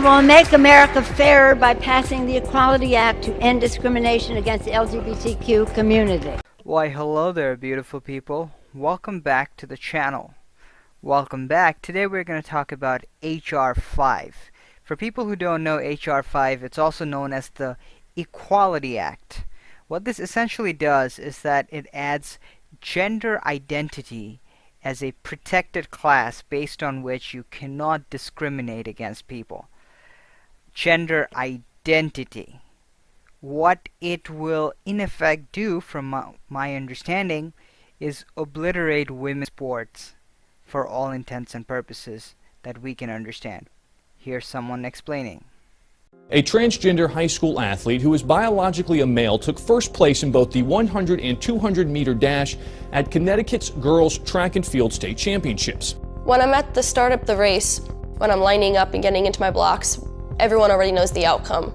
We will make America fairer by passing the Equality Act to end discrimination against the LGBTQ community. Why, hello there, beautiful people. Welcome back to the channel. Welcome back. Today we're going to talk about H.R. 5. For people who don't know H.R. 5, it's also known as the Equality Act. What this essentially does is that it adds gender identity as a protected class based on which you cannot discriminate against people. Gender identity. What it will in effect do, from my understanding, is obliterate women's sports for all intents and purposes that we can understand. Here's someone explaining. A transgender high school athlete who is biologically a male took first place in both the 100 and 200 meter dash at Connecticut's Girls Track and Field State Championships. When I'm at the start of the race, when I'm lining up and getting into my blocks, everyone already knows the outcome.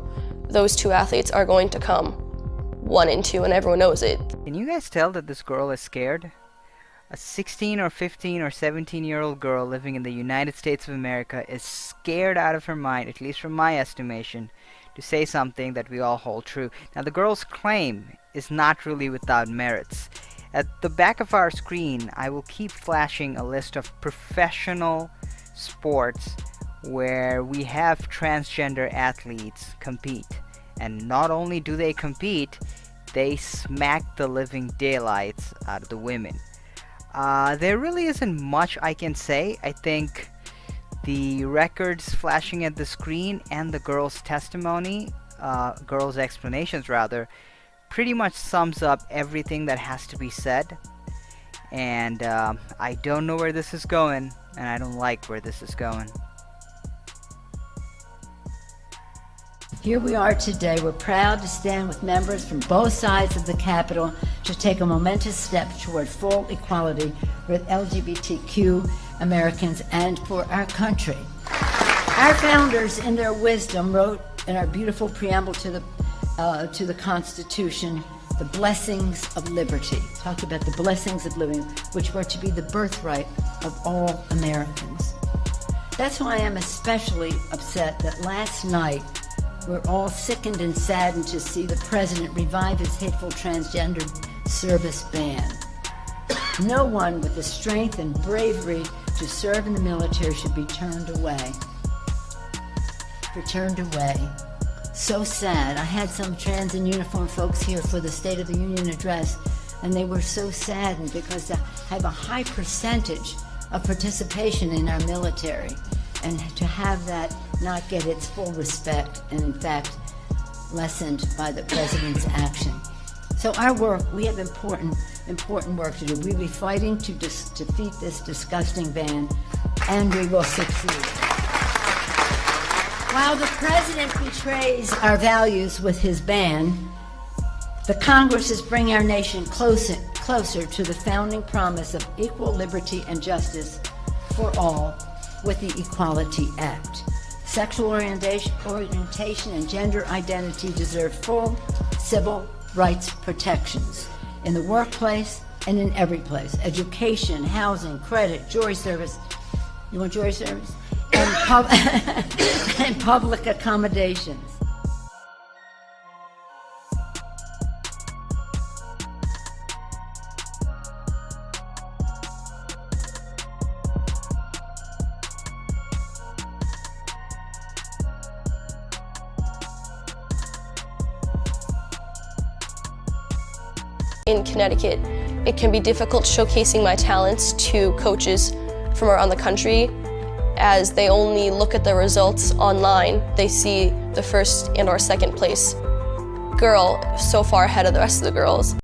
Those two athletes are going to come 1 and 2, and everyone knows it. Can you guys tell that this girl is scared? A 16 or 15 or 17-year-old girl living in the United States of America is scared out of her mind, at least from my estimation, to say something that we all hold true. Now, the girl's claim is not really without merits. At the back of our screen, I will keep flashing a list of professional sports where we have transgender athletes compete. And not only do they compete, they smack the living daylights out of the women. There really isn't much I can say. I think the records flashing at the screen and the girl's testimony, girl's explanations rather, pretty much sums up everything that has to be said. And I don't know where this is going, and I don't like where this is going. Here we are today. We're proud to stand with members from both sides of the Capitol to take a momentous step toward full equality with LGBTQ Americans and for our country. Our founders, in their wisdom, wrote in our beautiful preamble to the Constitution, the blessings of liberty. Talked about the blessings of living, which were to be the birthright of all Americans. That's why I'm especially upset that last night we're all sickened and saddened to see the president revive his hateful transgender service ban. No one with the strength and bravery to serve in the military should be turned away. So sad. I had some trans in uniform folks here for the State of the Union address, and they were so saddened because they have a high percentage of participation in our military, and to have that not get its full respect and in fact lessened by the president's action. So our work, we have important work to do. We'll be fighting to defeat this disgusting ban, and we will succeed. While the president betrays our values with his ban, the Congress is bringing our nation closer to the founding promise of equal liberty and justice for all with the Equality Act. Sexual orientation and gender identity deserve full civil rights protections in the workplace and in every place. Education, housing, credit, jury service. You want jury service? And public accommodations. In Connecticut, it can be difficult showcasing my talents to coaches from around the country, as they only look at the results online. They see the first and or second place girl so far ahead of the rest of the girls.